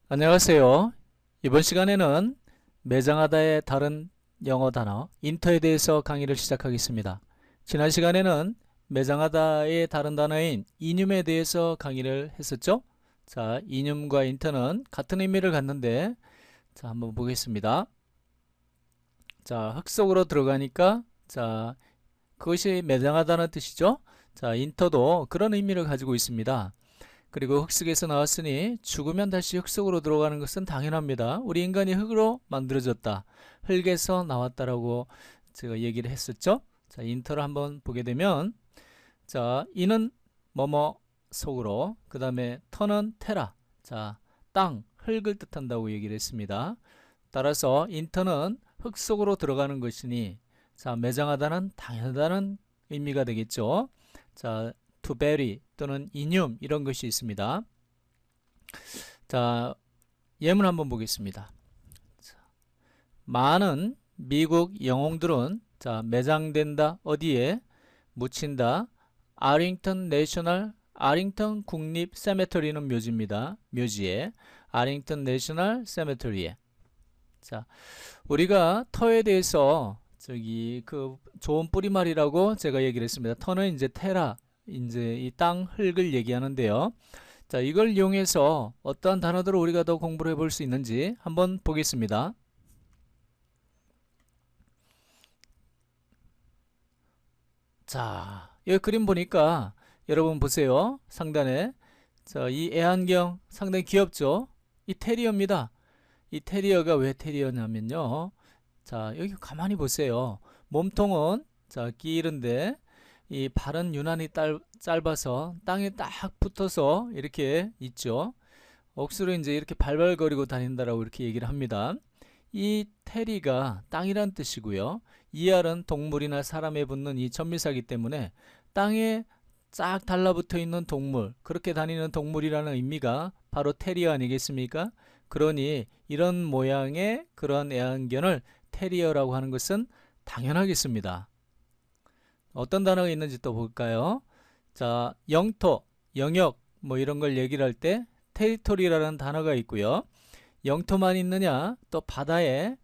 안녕하세요. 이번 시간에는 매장하다의 다른 영어 단어 인터에 대해서 강의를 시작하겠습니다. 지난 시간에는 매장하다의 다른 단어인 이뉐에 대해서 강의를 했었죠. 자, 이뉐과 인터는 같은 의미를 갖는데, 자, 한번 보겠습니다. 자, 흙 속으로 들어가니까, 자, 그것이 매장하다는 뜻이죠. 자, 인터도 그런 의미를 가지고 있습니다. 그리고 흙속에서 나왔으니 죽으면 다시 흙 속으로 들어가는 것은 당연합니다. 우리 인간이 흙으로 만들어졌다. 흙에서 나왔다라고 제가 얘기를 했었죠. 자, 인터를 한번 보게 되면, 자, 이는 뭐뭐 속으로, 그 다음에 터는 테라. 자, 땅, 흙을 뜻한다고 얘기를 했습니다. 따라서 인터는 흙 속으로 들어가는 것이니, 자, 매장하다는 당연하다는 의미가 되겠죠. 자, to bury 또는 이뉐 이런 것이 있습니다. 자, 예문 한번 보겠습니다. 자, 많은 미국 영웅들은 자, 매장된다. 어디에? 묻힌다. 아링턴 국립 세메터리는 묘지입니다. 묘지에. 아링턴 내셔널 세메터리에. 자, 우리가 터에 대해서 저기 그 좋은 뿌리말이라고 제가 얘기를 했습니다. 터는 이제 테라, 이제 이 땅 흙을 얘기하는데요. 자, 이걸 이용해서 어떠한 단어들을 우리가 더 공부를 해볼 수 있는지 한번 보겠습니다. 자, 여기 그림 보니까 여러분 보세요. 상단에. 자, 이 애완경 상당히 귀엽죠? 이 테리어입니다. 이 테리어가 왜 테리어냐면요. 자, 여기 가만히 보세요. 몸통은 자, 길은데 이 발은 유난히 짧아서 땅에 딱 붙어서 이렇게 있죠. 억수로 이제 이렇게 발발거리고 다닌다라고 이렇게 얘기를 합니다. 이 테리가 땅이란 뜻이고요. 이알은 동물이나 사람에 붙는 이 전미사기 때문에 땅에 쫙 달라붙어 있는 동물, 그렇게 다니는 동물이라는 의미가 바로 테리어 아니겠습니까? 그러니 이런 모양의 그런 애완견을 테리어라고 하는 것은 당연하겠습니다. 어떤 단어가 있는지 또 볼까요? 자, 영토, 영역 뭐 이런 걸 얘기를 할 때 테리토리라는 단어가 있고요. 영토만 있느냐? 또 바다에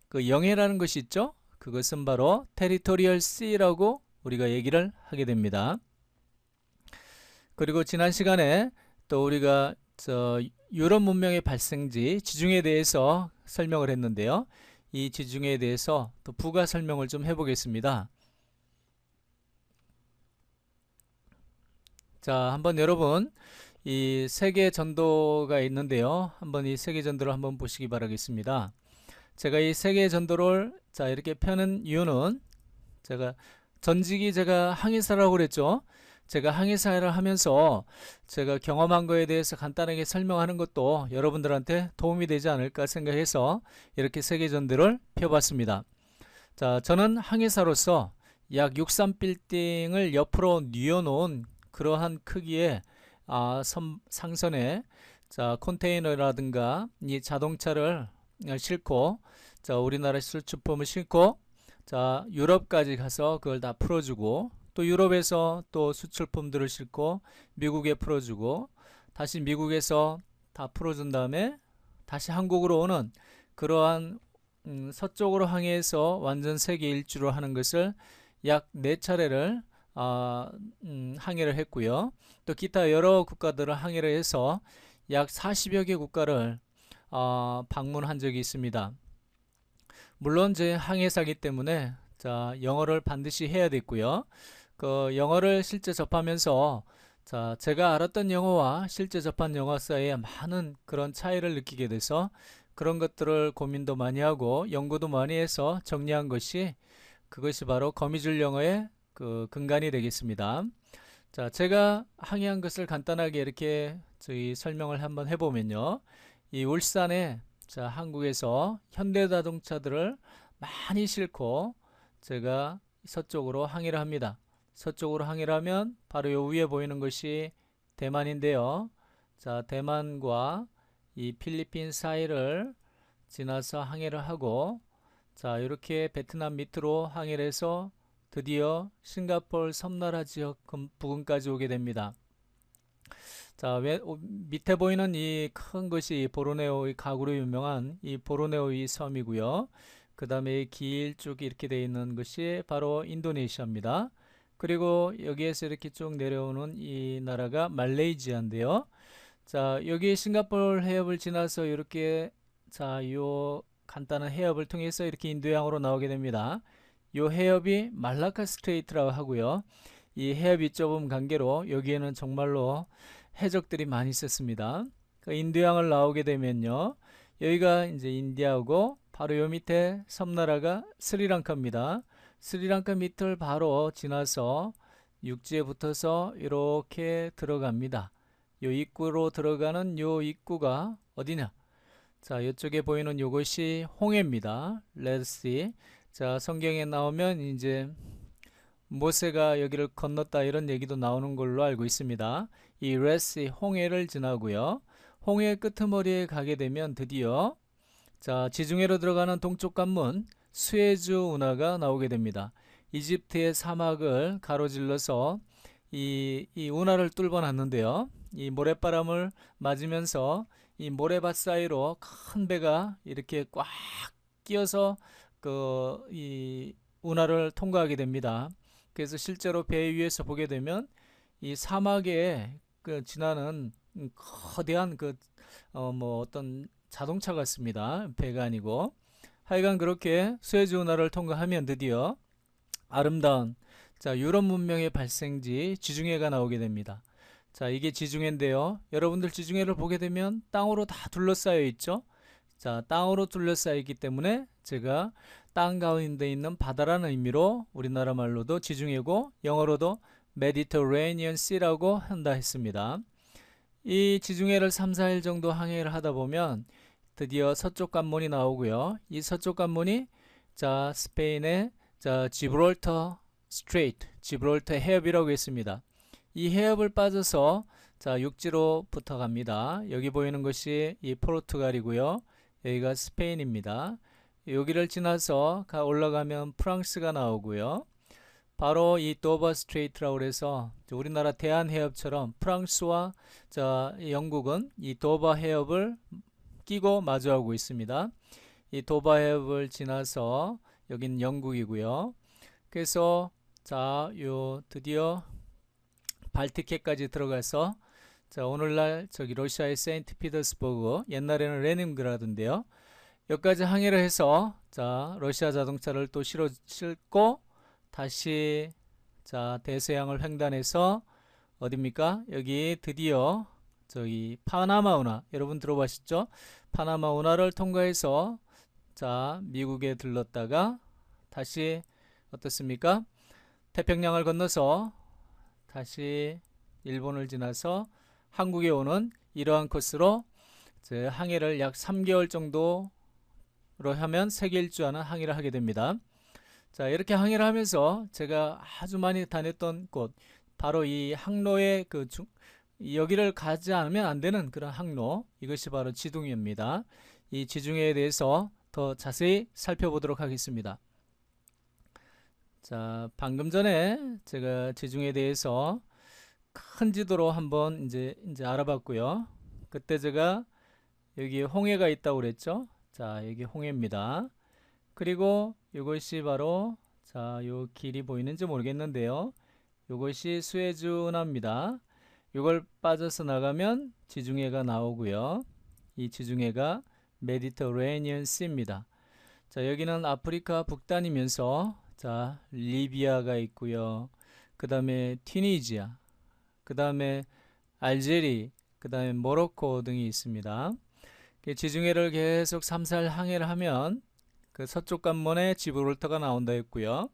그 영해라는 것이 있죠? 그것은 바로 테리토리얼 C라고 우리가 얘기를 하게 됩니다. 그리고 지난 시간에 또 우리가 유럽 문명의 발생지 지중해에 대해서 설명을 했는데요. 이 지중해에 대해서 또 부가 설명을 좀 해보겠습니다. 자, 한번 여러분 이 세계 전도가 있는데요. 한번 이 세계 전도를 한번 보시기 바라겠습니다. 제가 이 세계 전도를 자 이렇게 펴는 이유는 제가 전직이 제가 항해사라고 그랬죠. 제가 항해사를 하면서 제가 경험한 거에 대해서 간단하게 설명하는 것도 여러분들한테 도움이 되지 않을까 생각해서 이렇게 세계 전도를 펴봤습니다. 자, 저는 항해사로서 약 63빌딩을 옆으로 뉘어놓은 그러한 크기의 상선에 자, 컨테이너라든가 이 자동차를 싣고 자, 우리나라 수출품을 싣고 자, 유럽까지 가서 그걸 다 풀어주고 또 유럽에서 또 수출품들을 싣고 미국에 풀어주고 다시 미국에서 다 풀어준 다음에 다시 한국으로 오는 그러한 서쪽으로 항해해서 완전 세계 일주로 하는 것을 약 4차례를 항해를 했고요. 또 기타 여러 국가들을 항해를 해서 약 40여 개 국가를 방문한 적이 있습니다. 물론 제 항해사기 때문에 자, 영어를 반드시 해야 됐고요. 그 영어를 실제 접하면서 자, 제가 알았던 영어와 실제 접한 영어 사이에 많은 그런 차이를 느끼게 돼서 그런 것들을 고민도 많이 하고 연구도 많이 해서 정리한 것이 그것이 바로 거미줄 영어의 그 근간이 되겠습니다. 자, 제가 항해한 것을 간단하게 이렇게 저희 설명을 한번 해보면요. 이 울산에 자, 한국에서 현대자동차들을 많이 싣고 제가 서쪽으로 항해를 합니다. 서쪽으로 항해를 하면 바로 요 위에 보이는 것이 대만인데요. 자, 대만과 이 필리핀 사이를 지나서 항해를 하고 자, 이렇게 베트남 밑으로 항해를 해서 드디어 싱가포르 섬나라 지역 부근까지 오게 됩니다. 자, 밑에 보이는 이 큰 것이 보르네오의 가구로 유명한 이 보르네오의 섬이고요. 그 다음에 길쭉 이렇게 되어 있는 것이 바로 인도네시아입니다. 그리고 여기에서 이렇게 쭉 내려오는 이 나라가 말레이시아인데요. 자, 여기 싱가포르 해협을 지나서 이렇게 자, 요 간단한 해협을 통해서 이렇게 인도양으로 나오게 됩니다. 요 해협이 말라카 스트레이트라고 하고요. 이 해협이 좁은 관계로 여기에는 정말로 해적들이 많이 있었습니다. 그 인도양을 나오게 되면요. 여기가 이제 인디아고 바로 요 밑에 섬나라가 스리랑카입니다. 스리랑카 밑을 바로 지나서 육지에 붙어서 이렇게 들어갑니다. 요 입구로 들어가는 요 입구가 어디냐? 자, 이쪽에 보이는 요것이 홍해입니다. 레드씨. 자, 성경에 나오면 이제 모세가 여기를 건넜다 이런 얘기도 나오는 걸로 알고 있습니다. 이 레드씨 홍해를 지나고요. 홍해 끄트머리에 가게 되면 드디어 자, 지중해로 들어가는 동쪽 관문 수에즈 운하가 나오게 됩니다. 이집트의 사막을 가로질러서 이 운하를 뚫어 놨는데요. 이 모래바람을 맞으면서 이 모래밭 사이로 큰 배가 이렇게 꽉 끼어서 이 운하를 통과하게 됩니다. 그래서 실제로 배 위에서 보게 되면 이 사막에 지나는 거대한 뭐 어떤 자동차 같습니다. 배가 아니고. 하여간 그렇게 수에즈 운하를 통과하면 드디어 아름다운 자, 유럽 문명의 발생지 지중해가 나오게 됩니다. 자, 이게 지중해인데요. 여러분들 지중해를 보게 되면 땅으로 다 둘러싸여 있죠. 자, 땅으로 둘러싸여 있기 때문에 제가 땅 가운데 있는 바다라는 의미로 우리나라 말로도 지중해고 영어로도 Mediterranean Sea라고 한다 했습니다. 이 지중해를 3, 4일 정도 항해를 하다 보면 드디어 서쪽 관문이 나오고요. 이 서쪽 관문이 자, 스페인의 자, 지브롤터 스트레이트, 지브롤터 해협이라고 했습니다. 이 해협을 빠져서 자, 육지로 붙어갑니다. 여기 보이는 것이 이 포르투갈이고요. 여기가 스페인입니다. 여기를 지나서 올라가면 프랑스가 나오고요. 바로 이 도버 스트레이트라고 해서 우리나라 대한해협처럼 프랑스와 자, 영국은 이 도버 해협을 끼고 마주하고 있습니다. 이 도버 해협을 지나서 여긴 영국이고요. 그래서 자, 요 드디어 발틱해까지 들어가서 자, 오늘날 저기 러시아의 세인트피터스버그, 옛날에는 레닌그라드인데요. 여기까지 항해를 해서 자, 러시아 자동차를 또 싣고 다시 자, 대서양을 횡단해서 어딥니까? 여기 드디어 저기 파나마 운하, 여러분 들어보셨죠? 파나마 운하를 통과해서 자, 미국에 들렀다가 다시 어떻습니까? 태평양을 건너서 다시 일본을 지나서 한국에 오는 이러한 코스로 항해를 약 3개월 정도로 하면 세계 일주하는 항해를 하게 됩니다. 자, 이렇게 항해를 하면서 제가 아주 많이 다녔던 곳, 바로 이 항로의 여기를 가지 않으면 안 되는 그런 항로, 이것이 바로 지중해입니다. 이 지중해에 대해서 더 자세히 살펴보도록 하겠습니다. 자, 방금 전에 제가 지중해에 대해서 큰 지도로 한번 이제 알아봤고요. 그때 제가 여기 홍해가 있다고 그랬죠. 자, 여기 홍해입니다. 그리고 이것이 바로 자, 요 길이 보이는지 모르겠는데요. 이것이 수에즈 운하입니다. 이걸 빠져서 나가면 지중해가 나오고요. 이 지중해가 메디터레니언 씨입니다. 자, 여기는 아프리카 북단이면서 자, 리비아가 있고요. 그 다음에 튀니지아, 그 다음에 알제리, 그 다음에 모로코 등이 있습니다. 지중해를 계속 3, 4일 항해를 하면 그 서쪽 관문에 지브롤터가 나온다 했고요.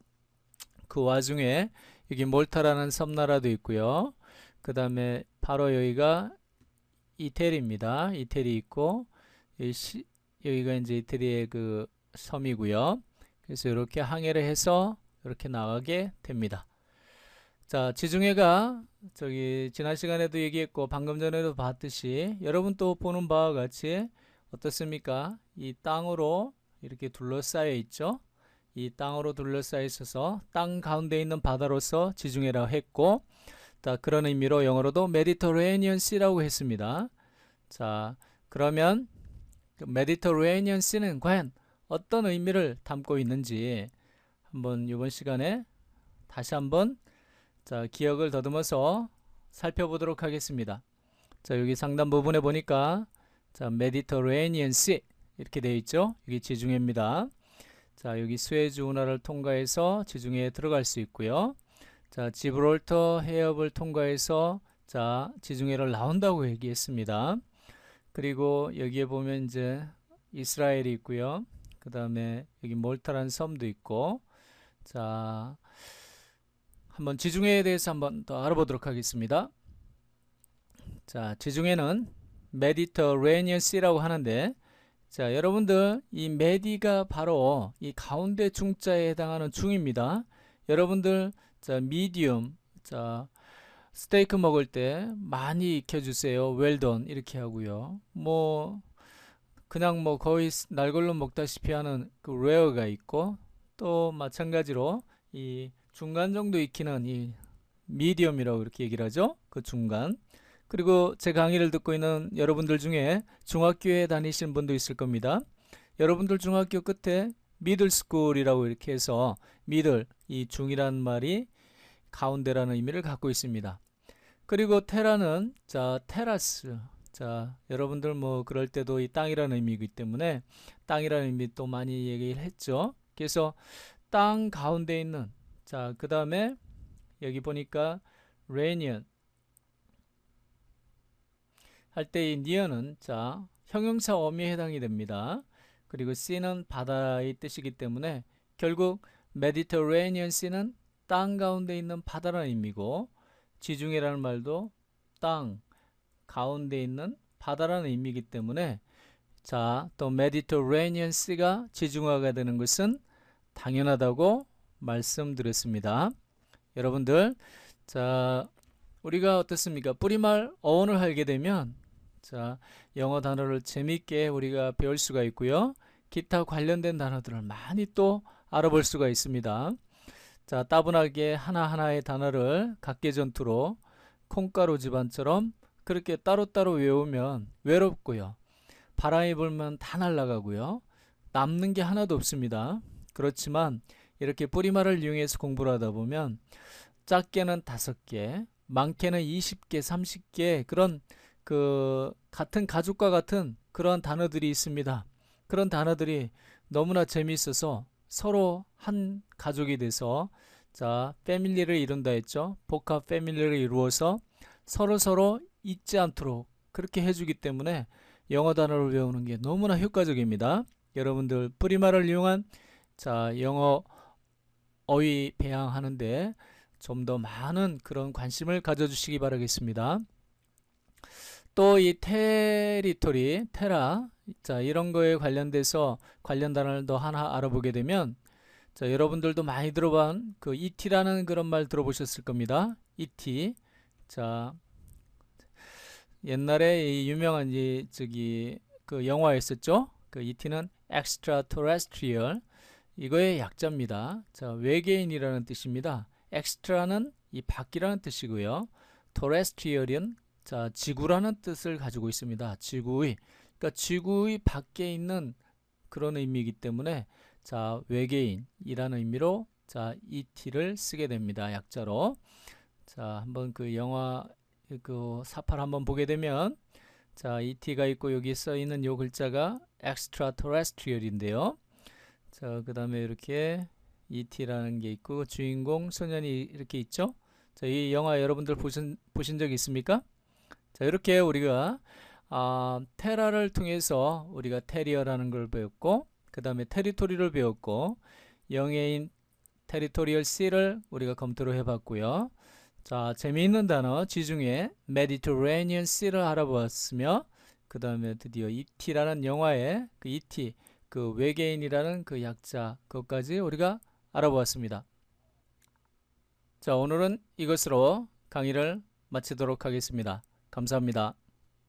그 와중에 여기 몰타라는 섬나라도 있고요. 그 다음에 바로 여기가 이태리입니다. 이태리 있고 여기가 이제 이태리의 그 섬이고요. 그래서 이렇게 항해를 해서 이렇게 나가게 됩니다. 자, 지중해가 저기 지난 시간에도 얘기했고 방금 전에도 봤듯이 여러분 또 보는 바와 같이 어떻습니까? 이 땅으로 이렇게 둘러싸여 있죠. 이 땅으로 둘러싸여 있어서 땅 가운데 있는 바다로서 지중해라고 했고, 자, 그런 의미로 영어로도 Mediterranean Sea라고 했습니다. 자, 그러면 그 Mediterranean Sea는 과연 어떤 의미를 담고 있는지 한번 이번 시간에 다시 한번 자, 기억을 더듬어서 살펴보도록 하겠습니다. 자, 여기 상단 부분에 보니까 자, Mediterranean Sea 이렇게 되어 있죠. 여기 지중해입니다. 자, 여기 스웨즈 운하를 통과해서 지중해에 들어갈 수 있고요. 자, 지브롤터 해협을 통과해서 자, 지중해를 나온다고 얘기했습니다. 그리고 여기에 보면 이제 이스라엘이 있고요. 그 다음에 여기 몰타라는 섬도 있고. 자, 한번 지중해에 대해서 한번 더 알아보도록 하겠습니다. 자, 지중해는 메디터레니언 씨라고 하는데, 자, 여러분들 이 메디가 바로 이 가운데 중자에 해당하는 중입니다. 여러분들 자, 미디움, 자, 스테이크 먹을 때 많이 익혀주세요. 웰던 이렇게 하고요. 뭐 그냥 뭐 거의 날걸로 먹다시피 하는 그 레어가 있고, 또 마찬가지로 이 중간 정도 익히는 이 미디엄이라고 이렇게 얘기를 하죠. 그 중간. 그리고 제 강의를 듣고 있는 여러분들 중에 중학교에 다니시는 분도 있을 겁니다. 여러분들 중학교 끝에 미들스쿨이라고 이렇게 해서 미들, 이 중이라는 말이 가운데라는 의미를 갖고 있습니다. 그리고 테라는 자, 테라스. 자, 여러분들 뭐 그럴 때도 이 땅이라는 의미이기 때문에 땅이라는 의미 또 많이 얘기를 했죠. 그래서 땅 가운데 있는 자, 그 다음에 여기 보니까 레니언 할 때 이 니언은 자, 형용사 어미에 해당이 됩니다. 그리고 C는 바다의 뜻이기 때문에 결국 메디터레니언 C는 땅 가운데 있는 바다라는 의미고, 지중해라는 말도 땅 가운데 있는 바다라는 의미이기 때문에 자, 또 메디터레니언 Sea가 지중해가 되는 것은 당연하다고 말씀드렸습니다. 여러분들 자, 우리가 어떻습니까? 뿌리말 어원을 알게 되면 자, 영어 단어를 재미있게 우리가 배울 수가 있고요. 기타 관련된 단어들을 많이 또 알아볼 수가 있습니다. 자, 따분하게 하나하나의 단어를 각계전투로 콩가루 집안처럼 그렇게 따로따로 외우면 외롭고요. 바람이 불면 다 날아가고요. 남는 게 하나도 없습니다. 그렇지만 이렇게 뿌리말을 이용해서 공부를 하다 보면 작게는 5개, 많게는 20개, 30개 그런 그 같은 가족과 같은 그런 단어들이 있습니다. 그런 단어들이 너무나 재미있어서 서로 한 가족이 돼서 자, 패밀리를 이룬다 했죠. 복합 패밀리를 이루어서 서로 잊지 않도록 그렇게 해주기 때문에 영어 단어를 외우는 게 너무나 효과적입니다. 여러분들 뿌리말을 이용한 자, 영어 어휘 배양하는데 좀 더 많은 그런 관심을 가져주시기 바라겠습니다. 또 이 테리토리, 테라, 자, 이런 거에 관련돼서 관련 단어를 더 하나 알아보게 되면 자, 여러분들도 많이 들어본 그 ET라는 그런 말 들어보셨을 겁니다. ET. 자, 옛날에 이 유명한 저기 그 영화 있었죠. 그 ET는 Extraterrestrial. 이거의 약자입니다. 자, 외계인이라는 뜻입니다. Extra는 이 밖이라는 뜻이고요. Terrestrial은 자, 지구라는 뜻을 가지고 있습니다. 지구의. 그러니까 지구의 밖에 있는 그런 의미이기 때문에 자, 외계인이라는 의미로 자, ET를 쓰게 됩니다. 약자로. 자, 한번 그 영화 그 사파를 한번 보게 되면 자, ET가 있고 여기 써 있는 요 글자가 extraterrestrial인데요. 자, 그 다음에 이렇게 ET라는 게 있고 주인공 소년이 이렇게 있죠. 자, 이 영화 여러분들 보신 적 있습니까? 자, 이렇게 우리가 테라를 통해서 우리가 테리어라는 걸 배웠고, 그 다음에 테리토리를 배웠고, 영해인 테리토리얼 C를 우리가 검토를 해봤고요. 자, 재미있는 단어 지중해 메디터레니언 C를 알아보았으며, 그 다음에 드디어 ET라는 영화의 그 ET, 그 외계인이라는 그 약자, 그것까지 우리가 알아보았습니다. 자, 오늘은 이것으로 강의를 마치도록 하겠습니다. 감사합니다.